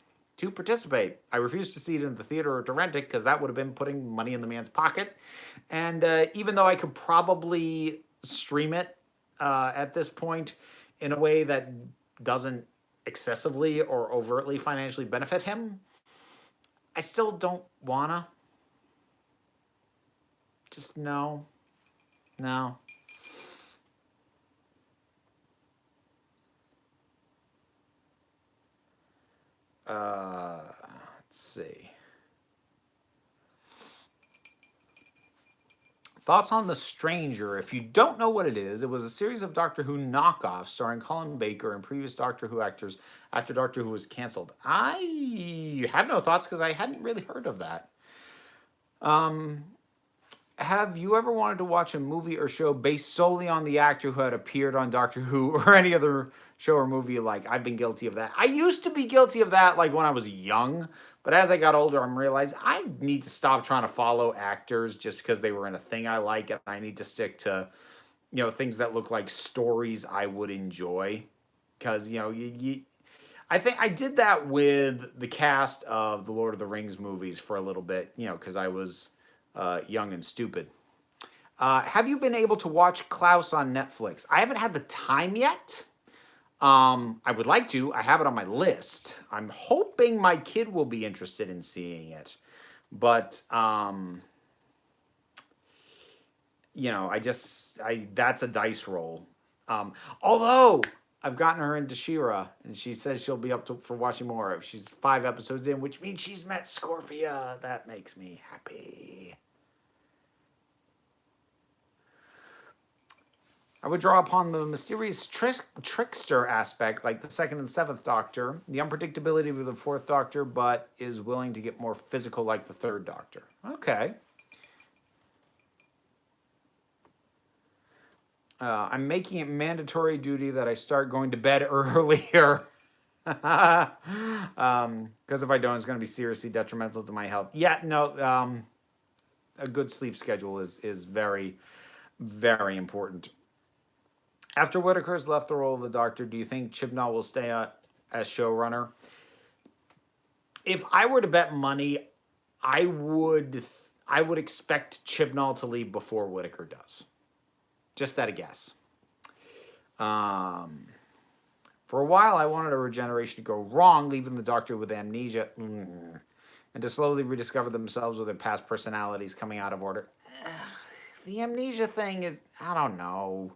participate. I refuse to see it in the theater or to rent it because that would have been putting money in the man's pocket. And even though I could probably stream it at this point in a way that doesn't excessively or overtly financially benefit him, I still don't wanna. Just no. Let's see. Thoughts on The Stranger? If you don't know what it is, it was a series of Doctor Who knockoffs starring Colin Baker and previous Doctor Who actors after Doctor Who was canceled. I have no thoughts because I hadn't really heard of that. Have you ever wanted to watch a movie or show based solely on the actor who had appeared on Doctor Who or any other show or movie? Like, I've been guilty of that. I used to be guilty of that, like, when I was young. But as I got older, I'm realized I need to stop trying to follow actors just because they were in a thing I like. And I need to stick to, things that look like stories I would enjoy. Because, I think I did that with the cast of the Lord of the Rings movies for a little bit, because I was young and stupid. Have you been able to watch Klaus on Netflix? I haven't had the time yet. I would like to. I have it on my list. I'm hoping my kid will be interested in seeing it. But, that's a dice roll. Although I've gotten her into She-Ra, and she says she'll be up for watching more. She's 5 episodes in, which means she's met Scorpia. That makes me happy. I would draw upon the mysterious trickster aspect, like the 2nd and 7th Doctor, the unpredictability of the 4th Doctor, but is willing to get more physical like the 3rd Doctor. Okay. I'm making it mandatory duty that I start going to bed earlier. Because if I don't, it's going to be seriously detrimental to my health. Yeah, no, a good sleep schedule is very, very important. After Whittaker's left the role of the Doctor, do you think Chibnall will stay as showrunner? If I were to bet money, I would expect Chibnall to leave before Whittaker does. Just at a guess. For a while, I wanted a regeneration to go wrong, leaving the Doctor with amnesia, and to slowly rediscover themselves with their past personalities coming out of order. The amnesia thing is, I don't know.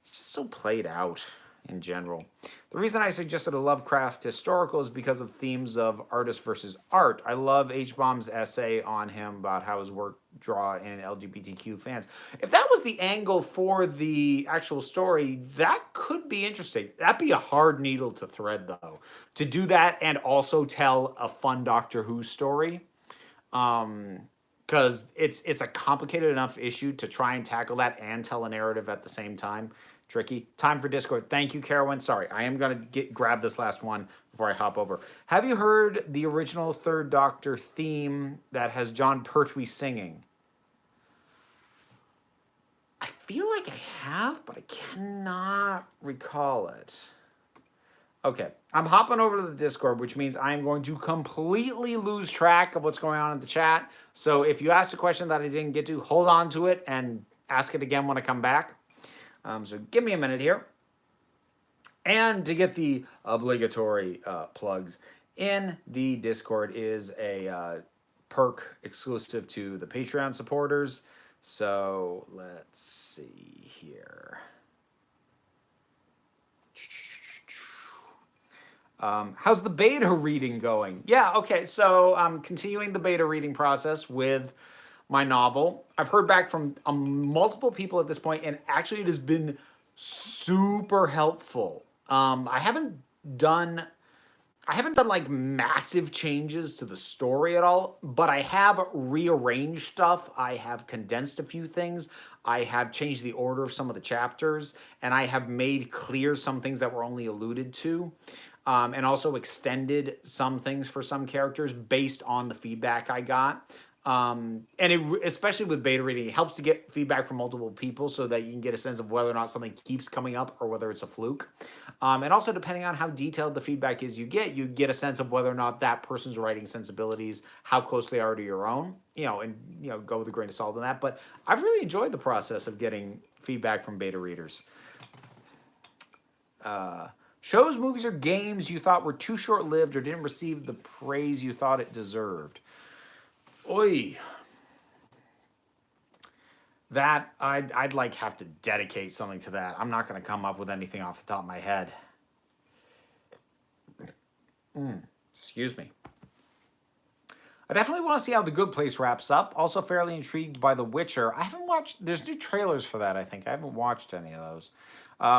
It's just so played out in general. The reason I suggested a Lovecraft historical is because of themes of artist versus art. I love H-Bomb's essay on him about how his work draw in LGBTQ fans. If that was the angle for the actual story, that could be interesting. That'd be a hard needle to thread, though, to do that and also tell a fun Doctor Who story. Because it's a complicated enough issue to try and tackle that and tell a narrative at the same time. Tricky. Time for Discord. Thank you, Carowin. Sorry, I am going to grab this last one before I hop over. Have you heard the original Third Doctor theme that has John Pertwee singing? I feel like I have, but I cannot recall it. Okay, I'm hopping over to the Discord, which means I'm going to completely lose track of what's going on in the chat. So if you asked a question that I didn't get to, hold on to it and ask it again when I come back. So give me a minute here. And to get the obligatory plugs, in the Discord is a perk exclusive to the Patreon supporters. So let's see here. How's the beta reading going? Yeah, okay, so I'm continuing the beta reading process with my novel. I've heard back from multiple people at this point, and actually it has been super helpful. I haven't done like massive changes to the story at all, but I have rearranged stuff. I have condensed a few things. I have changed the order of some of the chapters, and I have made clear some things that were only alluded to. And also extended some things for some characters based on the feedback I got. And especially with beta reading, it helps to get feedback from multiple people so that you can get a sense of whether or not something keeps coming up or whether it's a fluke. And also, depending on how detailed the feedback is you get a sense of whether or not that person's writing sensibilities, how close they are to your own, and go with a grain of salt on that. But I've really enjoyed the process of getting feedback from beta readers. Shows, movies, or games you thought were too short-lived or didn't receive the praise you thought it deserved. Oy. That, I'd like have to dedicate something to that. I'm not going to come up with anything off the top of my head. Excuse me. I definitely want to see how The Good Place wraps up. Also fairly intrigued by The Witcher. I haven't watched, there's new trailers for that, I think. I haven't watched any of those.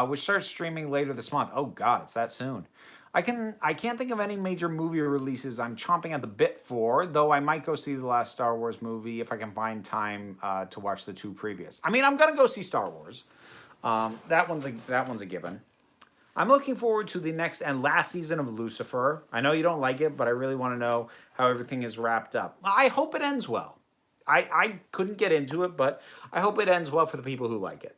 Which starts streaming later this month. Oh God, it's that soon. I can't think of any major movie releases I'm chomping at the bit for, though I might go see the last Star Wars movie if I can find time to watch the two previous. I mean, I'm gonna go see Star Wars. That one's a given. I'm looking forward to the next and last season of Lucifer. I know you don't like it, but I really want to know how everything is wrapped up. I hope it ends well. I couldn't get into it, but I hope it ends well for the people who like it.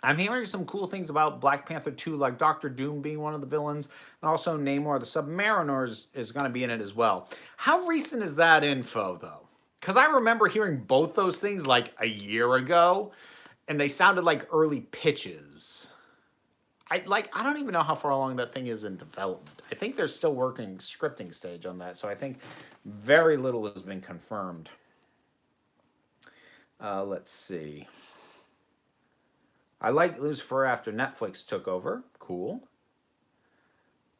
I'm hearing some cool things about Black Panther 2, like Doctor Doom being one of the villains, and also Namor the Submariner is going to be in it as well. How recent is that info, though? Because I remember hearing both those things like a year ago, and they sounded like early pitches. I don't even know how far along that thing is in development. I think they're still working scripting stage on that, so I think very little has been confirmed. Let's see. I liked Lucifer after Netflix took over. Cool.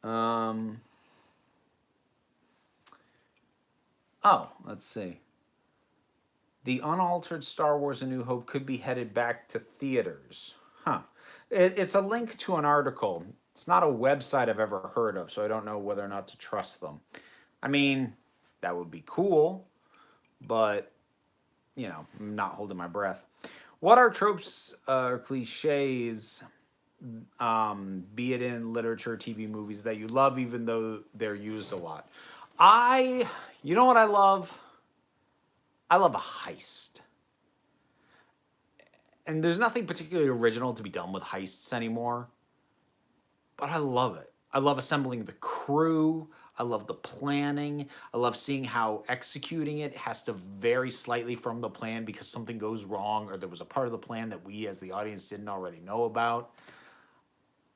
Oh, let's see. The unaltered Star Wars A New Hope could be headed back to theaters. Huh. It's a link to an article. It's not a website I've ever heard of, so I don't know whether or not to trust them. I mean, that would be cool, but, I'm not holding my breath. What are tropes or cliches, be it in literature, TV, movies, that you love even though they're used a lot? You know what I love? I love a heist. And there's nothing particularly original to be done with heists anymore, but I love it. I love assembling the crew. I love the planning. I love seeing how executing it has to vary slightly from the plan because something goes wrong or there was a part of the plan that we as the audience didn't already know about.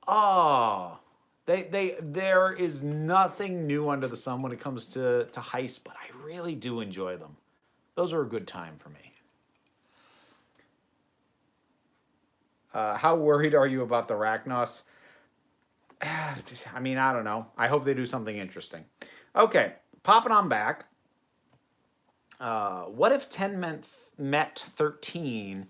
Oh, there is nothing new under the sun when it comes to heists, but I really do enjoy them. Those are a good time for me. How worried are you about the Rachnos? I mean, I don't know. I hope they do something interesting. Okay, popping on back. What if 10 met 13?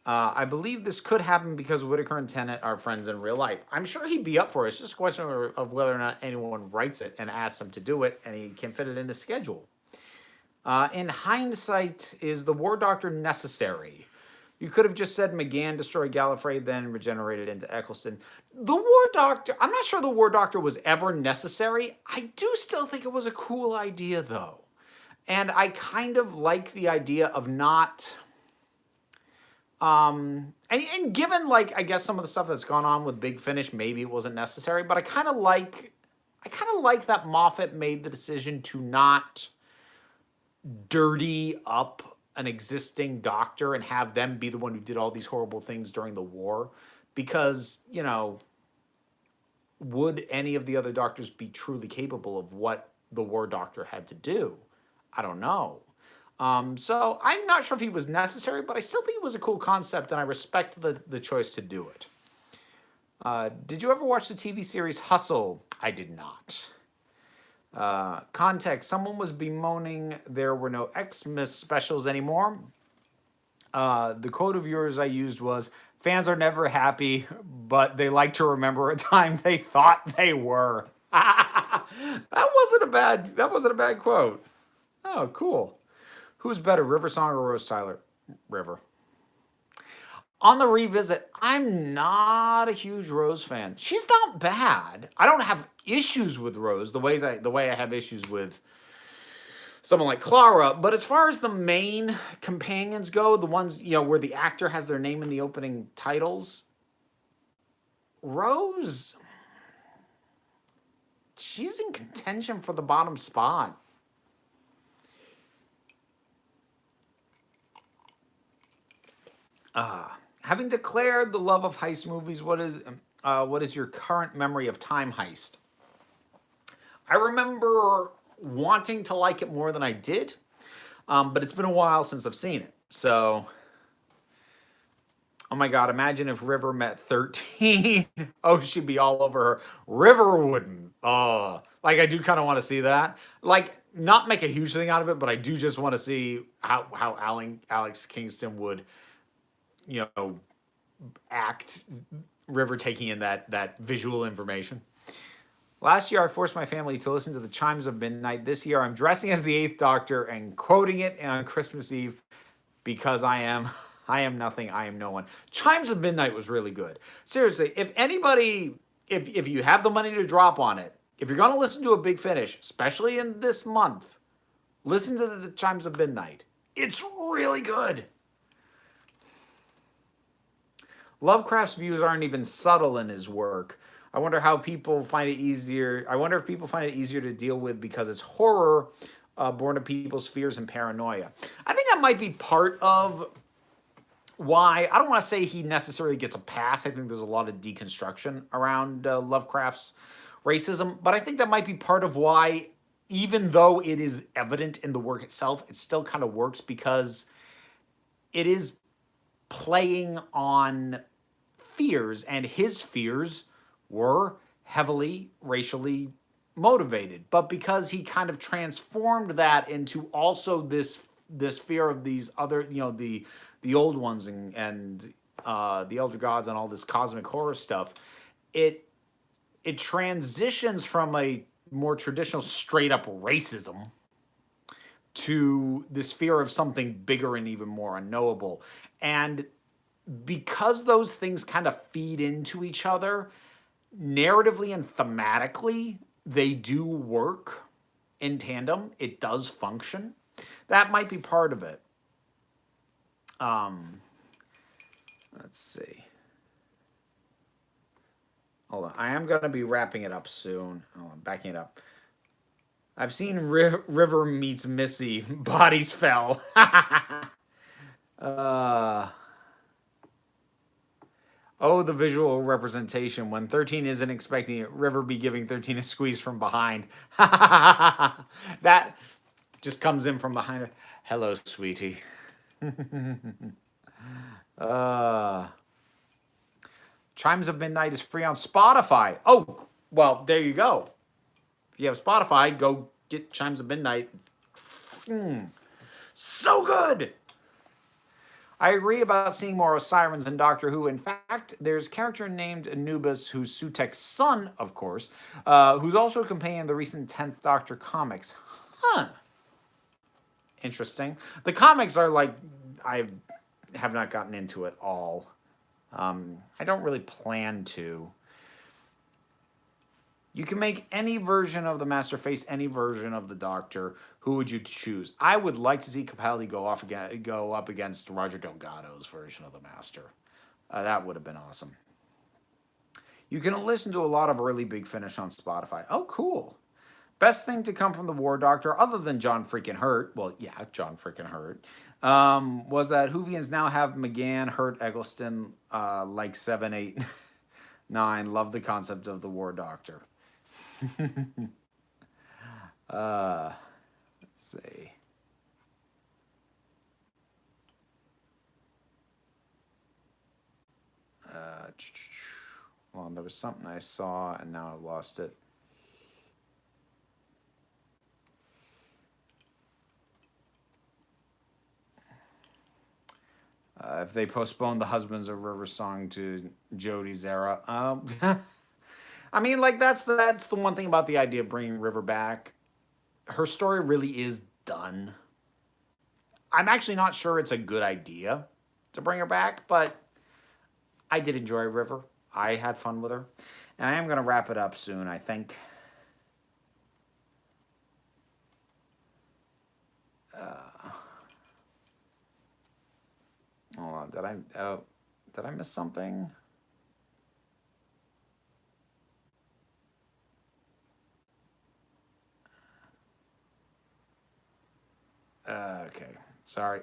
I believe this could happen because Whitaker and Tennant are friends in real life. I'm sure he'd be up for it. It's just a question of whether or not anyone writes it and asks him to do it, and he can fit it in his schedule. In hindsight, is the War Doctor necessary? You could have just said McGann destroyed Gallifrey, then regenerated into Eccleston. The War Doctor, I'm not sure the War Doctor was ever necessary. I do still think it was a cool idea, though. And I kind of like the idea of not... and given, like, I guess some of the stuff that's gone on with Big Finish, maybe it wasn't necessary, but I kind of like that Moffat made the decision to not dirty up an existing doctor and have them be the one who did all these horrible things during the war, because, you know, would any of the other doctors be truly capable of what the War Doctor had to do? I don't know. So I'm not sure if he was necessary, but I still think it was a cool concept, and I respect the choice to do it. Did you ever watch the TV series Hustle? I did not. Context, someone was bemoaning there were no Xmas specials anymore. The quote of yours I used was, fans are never happy, but they like to remember a time they thought they were. That wasn't a bad quote. Oh, cool. Who's better, River Song or Rose Tyler? River. On the revisit, I'm not a huge Rose fan. She's not bad. I don't have issues with Rose the way I have issues with someone like Clara. But as far as the main companions go, the ones, you know, where the actor has their name in the opening titles, Rose, she's in contention for the bottom spot. Having declared the love of heist movies, what is your current memory of Time Heist? I remember wanting to like it more than I did, but it's been a while since I've seen it. So, oh my God, imagine if River met 13. Oh, she'd be all over her. River wouldn't. Oh, like I do kind of want to see that. Like, not make a huge thing out of it, but I do just want to see how Alex Kingston would, you know, act River taking in that visual information. Last year, I forced my family to listen to the Chimes of Midnight. This year, I'm dressing as the Eighth Doctor and quoting it on Christmas Eve because I am nothing, I am no one. Chimes of Midnight was really good. Seriously, if anybody, if you have the money to drop on it, if you're going to listen to a Big Finish, especially in this month, listen to the Chimes of Midnight. It's really good. Lovecraft's views aren't even subtle in his work. I wonder how people find it easier. I wonder if people find it easier to deal with because it's horror born of people's fears and paranoia. I think that might be part of why. I don't want to say he necessarily gets a pass. I think there's a lot of deconstruction around Lovecraft's racism, but I think that might be part of why, even though it is evident in the work itself, it still kind of works because it is playing on fears, and his fears were heavily racially motivated. But because he kind of transformed that into also this fear of these other, you know, the old ones and the elder gods and all this cosmic horror stuff, it transitions from a more traditional straight up racism to this fear of something bigger and even more unknowable. And because those things kind of feed into each other, narratively and thematically, they do work in tandem. It does function. That might be part of it. Let's see. Hold on. I am going to be wrapping it up soon. Hold on, backing it up. I've seen River meets Missy. Bodies fell. Oh, the visual representation. When 13 isn't expecting it, River be giving 13 a squeeze from behind. That just comes in from behind her. Hello, sweetie. Chimes of Midnight is free on Spotify. Oh, well, there you go. If you have Spotify, go get Chimes of Midnight. So good. I agree about seeing more of Sirens in Doctor Who. In fact, there's a character named Anubis, who's Sutek's son, of course, who's also a companion in the recent 10th Doctor comics. Huh. Interesting. The comics are like, I have not gotten into it all. I don't really plan to. You can make any version of the Master face any version of the Doctor. Who would you choose? I would like to see Capaldi go up against Roger Delgado's version of the Master. That would have been awesome. You can listen to a lot of early Big Finish on Spotify. Oh, cool. Best thing to come from the War Doctor, other than John freaking Hurt, well, yeah, John freaking Hurt, was that Whovians now have McGann, Hurt, Eggleston, like 7, 8, 9. Love the concept of the War Doctor. Let's see. Well, there was something I saw and now I've lost it. If they postponed the Husbands of River song to Jodie's era, I mean, like that's the one thing about the idea of bringing River back. Her story really is done. I'm actually not sure it's a good idea to bring her back, but I did enjoy River. I had fun with her, and I am going to wrap it up soon, I think. Hold on, did I miss something? Okay, sorry.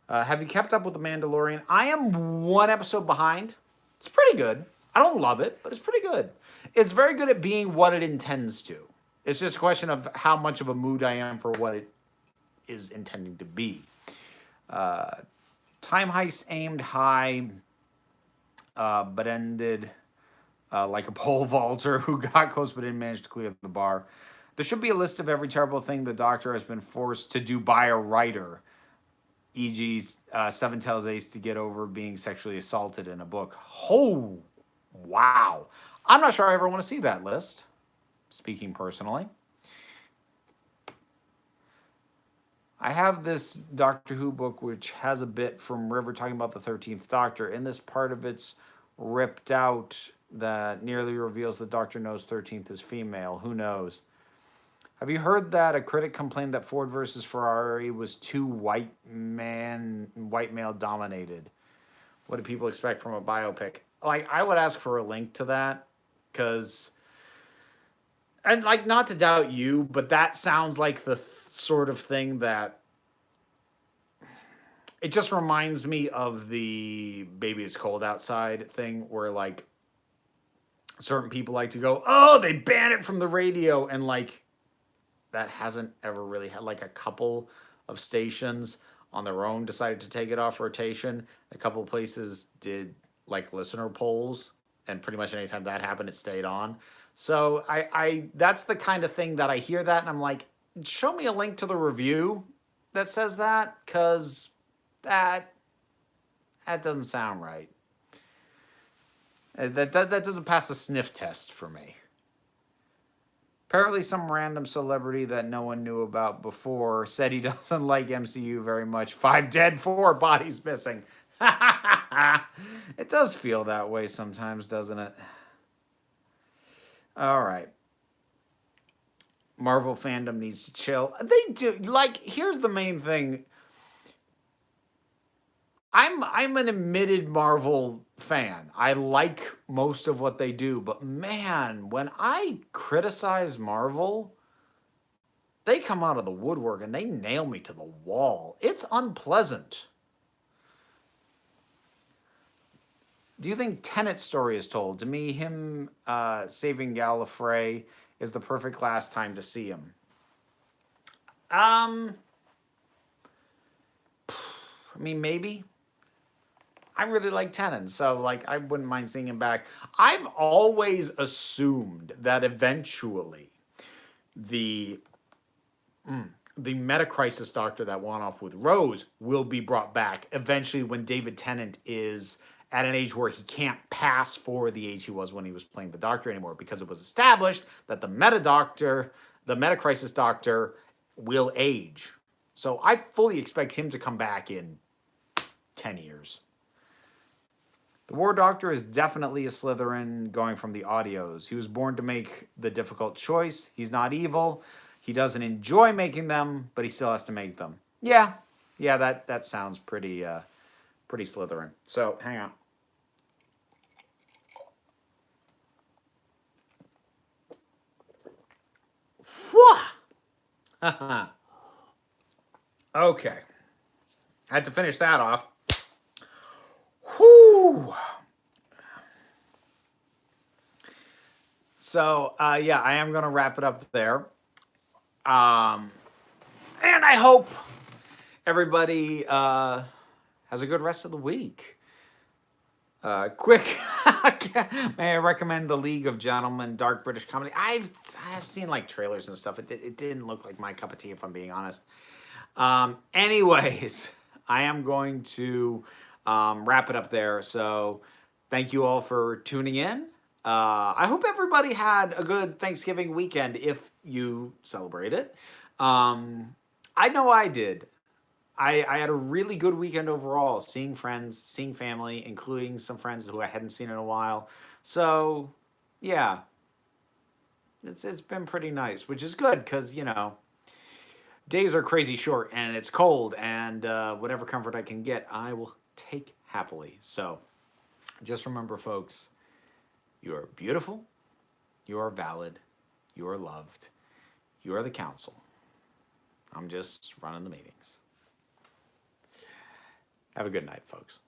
Have you kept up with The Mandalorian? I am one episode behind. It's pretty good. I don't love it, but it's pretty good. It's very good at being what it intends to. It's just a question of how much of a mood I am for what it is intending to be. Time Heist aimed high, but ended like a pole vaulter who got close but didn't manage to clear the bar. There should be a list of every terrible thing the Doctor has been forced to do by a writer, e.g. Seven tells Ace to get over being sexually assaulted in a book. Oh, wow. I'm not sure I ever want to see that list, speaking personally. I have this Doctor Who book which has a bit from River talking about the 13th Doctor. In this part of it's ripped out that nearly reveals the Doctor knows 13th is female. Who knows? Have you heard that a critic complained that Ford versus Ferrari was too white male dominated? What do people expect from a biopic? Like, I would ask for a link to that, because, and like, not to doubt you, but that sounds like the sort of thing that, it just reminds me of the Baby It's Cold Outside thing, where like certain people like to go, oh, they ban it from the radio, and like that hasn't ever really had, like a couple of stations on their own decided to take it off rotation. A couple of places did like listener polls, and pretty much anytime that happened, it stayed on. So I that's the kind of thing that I hear that and I'm like, show me a link to the review that says that, because that doesn't sound right. That doesn't pass the sniff test for me. Apparently some random celebrity that no one knew about before said he doesn't like MCU very much. 5 dead, 4 bodies missing. It does feel that way sometimes, doesn't it? All right. Marvel fandom needs to chill. They do. Like, here's the main thing. I'm an admitted Marvel fan. I like most of what they do, but man, when I criticize Marvel, they come out of the woodwork and they nail me to the wall. It's unpleasant. Do you think Tenet's story is told? To me, him saving Gallifrey is the perfect last time to see him. I mean, maybe. I really like Tennant, so like I wouldn't mind seeing him back. I've always assumed that eventually the the meta crisis doctor that went off with Rose will be brought back eventually when David Tennant is at an age where he can't pass for the age he was when he was playing the doctor anymore, because it was established that the meta crisis doctor will age. So I fully expect him to come back in 10 years. The War Doctor is definitely a Slytherin going from the audios. He was born to make the difficult choice. He's not evil. He doesn't enjoy making them, but he still has to make them. Yeah. Yeah, that sounds pretty pretty Slytherin. So, hang on. Whew! Okay. Had to finish that off. Whew! So, yeah, I am going to wrap it up there. And I hope everybody has a good rest of the week. Quick, may I recommend The League of Gentlemen, dark British comedy? I've seen like trailers and stuff. It didn't look like my cup of tea, if I'm being honest. Anyways, I am going to wrap it up there. So thank you all for tuning in. I hope everybody had a good Thanksgiving weekend if you celebrate it. I know I did. I had a really good weekend overall, seeing friends, seeing family, including some friends who I hadn't seen in a while. So, yeah, it's been pretty nice, which is good because, you know, days are crazy short and it's cold, and whatever comfort I can get, I will take happily. So, just remember, folks, you are beautiful, you are valid, you are loved, you are the council. I'm just running the meetings. Have a good night, folks.